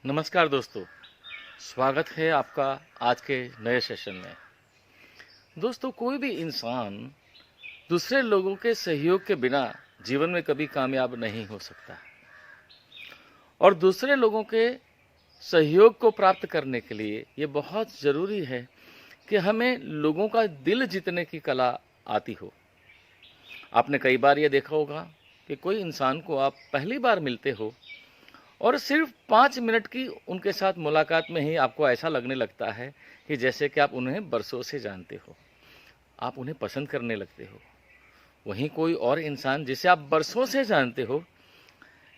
नमस्कार दोस्तों, स्वागत है आपका आज के नए सेशन में। दोस्तों, कोई भी इंसान दूसरे लोगों के सहयोग के बिना जीवन में कभी कामयाब नहीं हो सकता और दूसरे लोगों के सहयोग को प्राप्त करने के लिए ये बहुत ज़रूरी है कि हमें लोगों का दिल जीतने की कला आती हो। आपने कई बार ये देखा होगा कि कोई इंसान को आप पहली बार मिलते हो और सिर्फ 5 मिनट की उनके साथ मुलाकात में ही आपको ऐसा लगने लगता है कि जैसे कि आप उन्हें बरसों से जानते हो, आप उन्हें पसंद करने लगते हो। वहीं कोई और इंसान जिसे आप बरसों से जानते हो,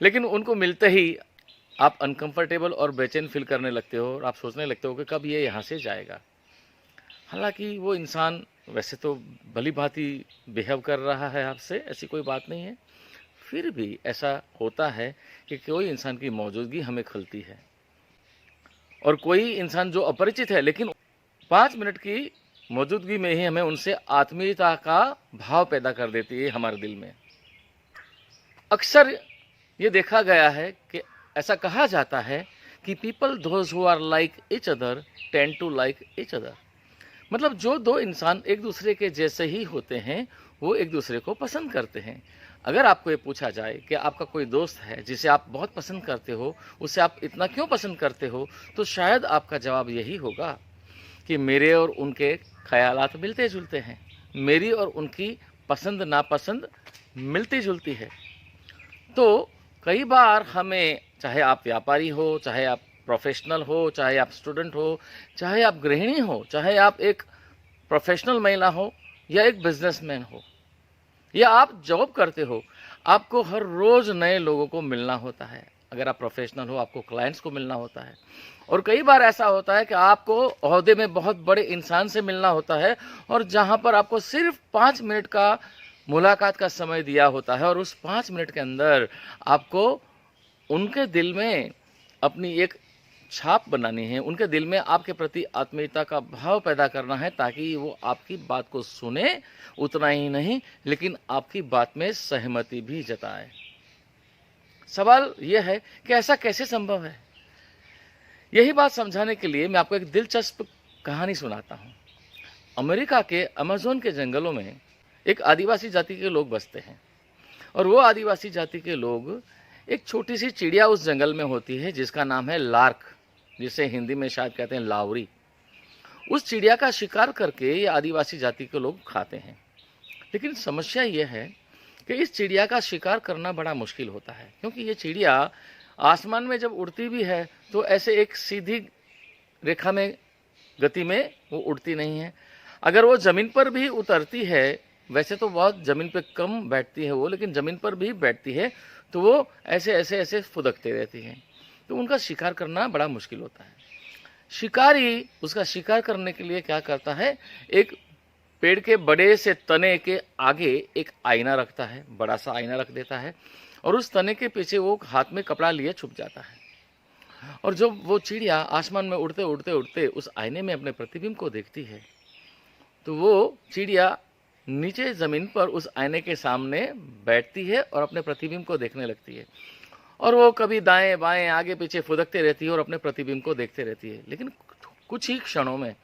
लेकिन उनको मिलते ही आप अनकंफर्टेबल और बेचैन फील करने लगते हो और आप सोचने लगते हो कि कब ये यहाँ से जाएगा। हालांकि वो इंसान वैसे तो भली भांति बिहेव कर रहा है आपसे, ऐसी कोई बात नहीं है, फिर भी ऐसा होता है कि कोई इंसान की मौजूदगी हमें खलती है और कोई इंसान जो अपरिचित है लेकिन 5 मिनट की मौजूदगी में ही हमें उनसे आत्मीयता का भाव पैदा कर देती है हमारे दिल में। अक्सर ये देखा गया है कि ऐसा कहा जाता है कि people those who are like each other tend to like each other. मतलब जो दो इंसान एक दूसरे के जैसे ही होते हैं वो एक दूसरे को पसंद करते हैं। अगर आपको ये पूछा जाए कि आपका कोई दोस्त है जिसे आप बहुत पसंद करते हो, उसे आप इतना क्यों पसंद करते हो, तो शायद आपका जवाब यही होगा कि मेरे और उनके ख्यालात मिलते जुलते हैं, मेरी और उनकी पसंद नापसंद मिलती जुलती है। तो कई बार हमें, चाहे आप व्यापारी हो, चाहे आप प्रोफेशनल हो, चाहे आप स्टूडेंट हो, चाहे आप गृहिणी हो, चाहे आप एक प्रोफेशनल महिला हो या एक बिजनेसमैन हो या आप जॉब करते हो, आपको हर रोज़ नए लोगों को मिलना होता है। अगर आप प्रोफेशनल हो, आपको क्लाइंट्स को मिलना होता है और कई बार ऐसा होता है कि आपको ओहदे में बहुत बड़े इंसान से मिलना होता है और जहाँ पर आपको सिर्फ 5 मिनट का मुलाकात का समय दिया होता है और उस 5 मिनट के अंदर आपको उनके दिल में अपनी एक छाप बनानी है, उनके दिल में आपके प्रति आत्मीयता का भाव पैदा करना है ताकि वो आपकी बात को सुने, उतना ही नहीं लेकिन आपकी बात में सहमति भी जताए। सवाल यह है कि ऐसा कैसे संभव है? यही बात समझाने के लिए मैं आपको एक दिलचस्प कहानी सुनाता हूँ। अमेरिका के अमेज़न के जंगलों में एक आदिवासी जाति के लोग बसते हैं और वो आदिवासी जाति के लोग, एक छोटी सी चिड़िया उस जंगल में होती है जिसका नाम है लार्क, जिसे हिंदी में शायद कहते हैं लावरी। उस चिड़िया का शिकार करके ये आदिवासी जाति के लोग खाते हैं। लेकिन समस्या ये है कि इस चिड़िया का शिकार करना बड़ा मुश्किल होता है, क्योंकि ये चिड़िया आसमान में जब उड़ती भी है तो ऐसे एक सीधी रेखा में, गति में वो उड़ती नहीं है। अगर वो ज़मीन पर भी उतरती है, वैसे तो बहुत ज़मीन पे कम बैठती है वो, लेकिन ज़मीन पर भी बैठती है तो वो ऐसे ऐसे ऐसे फुदकते रहती हैं, तो उनका शिकार करना बड़ा मुश्किल होता है। शिकारी उसका शिकार करने के लिए क्या करता है, एक पेड़ के बड़े से तने के आगे एक आईना रखता है, बड़ा सा आईना रख देता है और उस तने के पीछे वो हाथ में कपड़ा लिए छुप जाता है। और जब वो चिड़िया आसमान में उड़ते उड़ते उड़ते उस आईने में अपने प्रतिबिंब को देखती है तो वो चिड़िया नीचे ज़मीन पर उस आईने के सामने बैठती है और अपने प्रतिबिंब को देखने लगती है और वो कभी दाएं बाएं आगे पीछे फुदकते रहती है और अपने प्रतिबिंब को देखते रहती है। लेकिन कुछ ही क्षणों में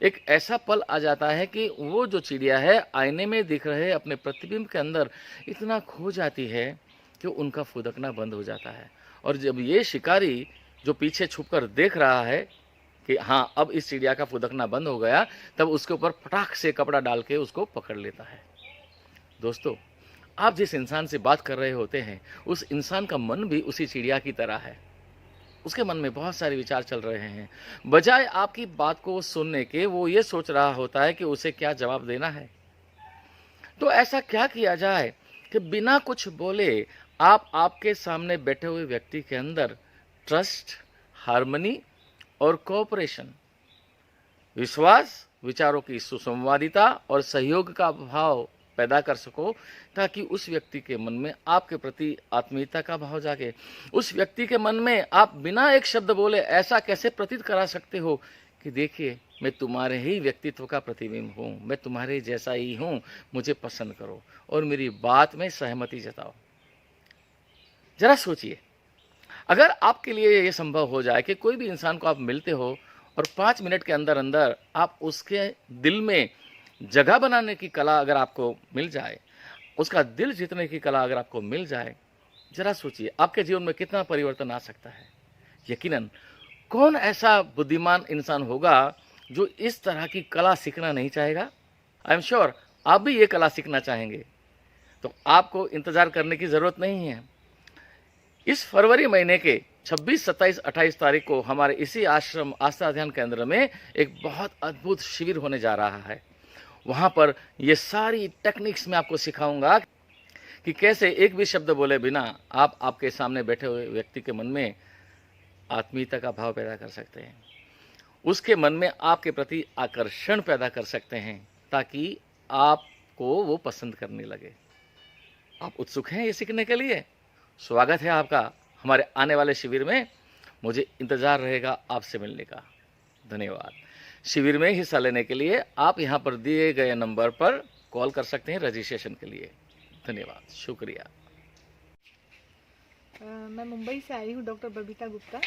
एक ऐसा पल आ जाता है कि वो जो चिड़िया है आईने में दिख रहे अपने प्रतिबिंब के अंदर इतना खो जाती है कि उनका फुदकना बंद हो जाता है। और जब ये शिकारी जो पीछे छुपकर देख रहा है कि हाँ अब इस चिड़िया का फुदकना बंद हो गया, तब उसके ऊपर फटाक से कपड़ा डाल के उसको पकड़ लेता है। दोस्तों, आप जिस इंसान से बात कर रहे होते हैं उस इंसान का मन भी उसी चिड़िया की तरह है। उसके मन में बहुत सारे विचार चल रहे हैं। बजाय आपकी बात को सुनने के वो ये सोच रहा होता है कि उसे क्या जवाब देना है। तो ऐसा क्या किया जाए कि बिना कुछ बोले आप आपके सामने बैठे हुए व्यक्ति के अंदर ट्रस्ट, हार्मनी और कोऑपरेशन, विश्वास, विचारों की सुसंवादिता और सहयोग का भाव पैदा कर सको, ताकि उस व्यक्ति के मन में आपके प्रति आत्मीयता का भाव जागे। उस व्यक्ति के मन में आप बिना एक शब्द बोले ऐसा कैसे प्रतीत करा सकते हो कि देखिए मैं तुम्हारे ही व्यक्तित्व का प्रतिबिंब हूँ, मैं तुम्हारे जैसा ही हूँ, मुझे पसंद करो और मेरी बात में सहमति जताओ। जरा सोचिए, अगर आपके लिए ये संभव हो जाए कि कोई भी इंसान को आप मिलते हो और 5 मिनट के अंदर अंदर आप उसके दिल में जगह बनाने की कला अगर आपको मिल जाए, उसका दिल जीतने की कला अगर आपको मिल जाए, जरा सोचिए आपके जीवन में कितना परिवर्तन आ सकता है। यकीनन कौन ऐसा बुद्धिमान इंसान होगा जो इस तरह की कला सीखना नहीं चाहेगा। आई एम श्योर आप भी ये कला सीखना चाहेंगे, तो आपको इंतज़ार करने की ज़रूरत नहीं है। इस फरवरी महीने के 26, 27, 28 तारीख को हमारे इसी आश्रम आस्था ध्यान केंद्र में एक बहुत अद्भुत शिविर होने जा रहा है। वहाँ पर ये सारी टेक्निक्स मैं आपको सिखाऊंगा कि कैसे एक भी शब्द बोले बिना आप आपके सामने बैठे हुए व्यक्ति के मन में आत्मीयता का भाव पैदा कर सकते हैं, उसके मन में आपके प्रति आकर्षण पैदा कर सकते हैं, ताकि आपको वो पसंद करने लगे। आप उत्सुक हैं ये सीखने के लिए? स्वागत है आपका हमारे आने वाले शिविर में। मुझे इंतज़ार रहेगा आपसे मिलने का। धन्यवाद। शिविर में हिस्सा लेने के लिए आप यहाँ पर दिए गए नंबर पर कॉल कर सकते हैं रजिस्ट्रेशन के लिए। धन्यवाद, शुक्रिया। मैं मुंबई से आई हूँ, डॉक्टर बबीता गुप्ता,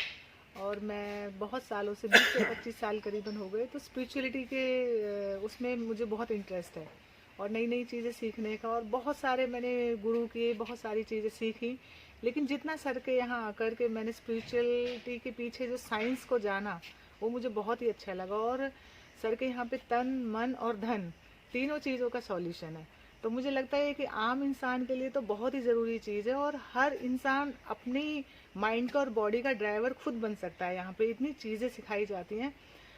और मैं बहुत सालों से 20 से 25 साल करीबन हो गए, तो स्पिरिचुअलिटी के उसमें मुझे बहुत इंटरेस्ट है और नई नई चीज़ें सीखने का। और बहुत सारे मैंने गुरु किए, बहुत सारी चीज़ें सीखी, लेकिन जितना सर के यहाँ आकर के मैंने स्पिरिचुअलिटी के पीछे जो साइंस को जाना, वो मुझे बहुत ही अच्छा लगा। और सर के यहाँ पे तन, मन और धन तीनों चीज़ों का सॉल्यूशन है। तो मुझे लगता है कि आम इंसान के लिए तो बहुत ही ज़रूरी चीज़ है, और हर इंसान अपनी माइंड का और बॉडी का ड्राइवर खुद बन सकता है। यहाँ पे इतनी चीज़ें सिखाई जाती हैं,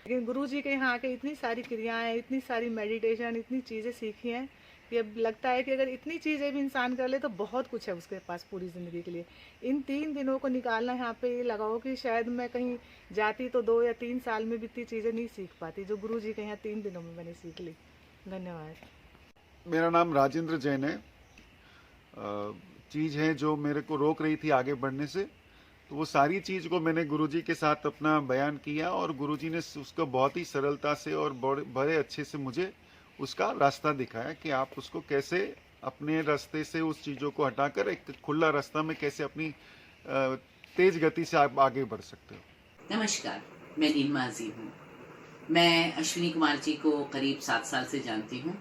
लेकिन गुरुजी के यहाँ आके इतनी सारी क्रियाएं, इतनी सारी मेडिटेशन, इतनी चीज़ें सीखी हैं कि अब लगता है कि अगर इतनी चीज़ें भी इंसान कर ले तो बहुत कुछ है उसके पास पूरी ज़िंदगी के लिए। इन 3 दिनों को निकालना यहाँ पे ये लगाओ कि शायद मैं कहीं जाती तो 2 या 3 साल में भी इतनी चीज़ें नहीं सीख पाती जो गुरुजी के यहाँ 3 दिनों में मैंने सीख ली। धन्यवाद। मेरा नाम राजेंद्र जैन है। चीज़ है जो मेरे को रोक रही थी आगे बढ़ने से, तो वो सारी चीज़ को मैंने गुरुजी के साथ अपना बयान किया, और गुरुजी ने उसको बहुत ही सरलता से और बड़े अच्छे से मुझे उसका रास्ता दिखाया कि आप उसको कैसे अपने रास्ते से उस चीज़ों को हटाकर एक खुला रास्ता में कैसे अपनी तेज गति से आप आगे बढ़ सकते हो। नमस्कार, मैं नीलमा अजीम हूँ। मैं अश्विनी कुमार जी को करीब 7 साल से जानती हूँ।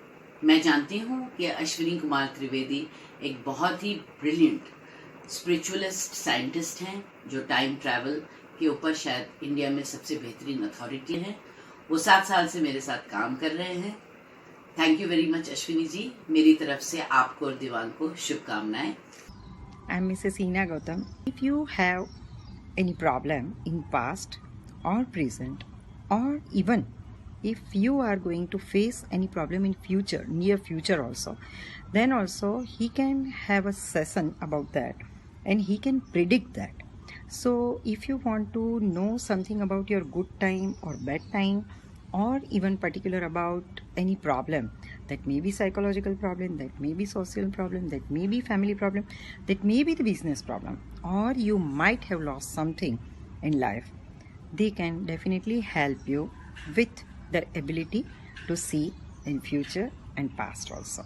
मैं जानती हूँ कि अश्विनी कुमार त्रिवेदी एक बहुत ही ब्रिलियंट स्पिरिचुअलिस्ट साइंटिस्ट हैं, जो टाइम ट्रैवल के ऊपर शायद इंडिया में सबसे बेहतरीन अथॉरिटी हैं। वो 7 साल से मेरे साथ काम कर रहे हैं। Thank you very much Ashwini ji. मेरी तरफ से आपको और दीवान को शुभकामनाएं। आई am Mrs Ina Gautam. If you have any problem in past or present, or even if you are going to face any problem in future, near future also, then also he can have a session about that and he can predict that. So if you want to know something about your good time or bad time, or even particular about any problem, that may be psychological problem, that may be social problem, that may be family problem, that may be the business problem, or you might have lost something in life, they can definitely help you with their ability to see in future and past also.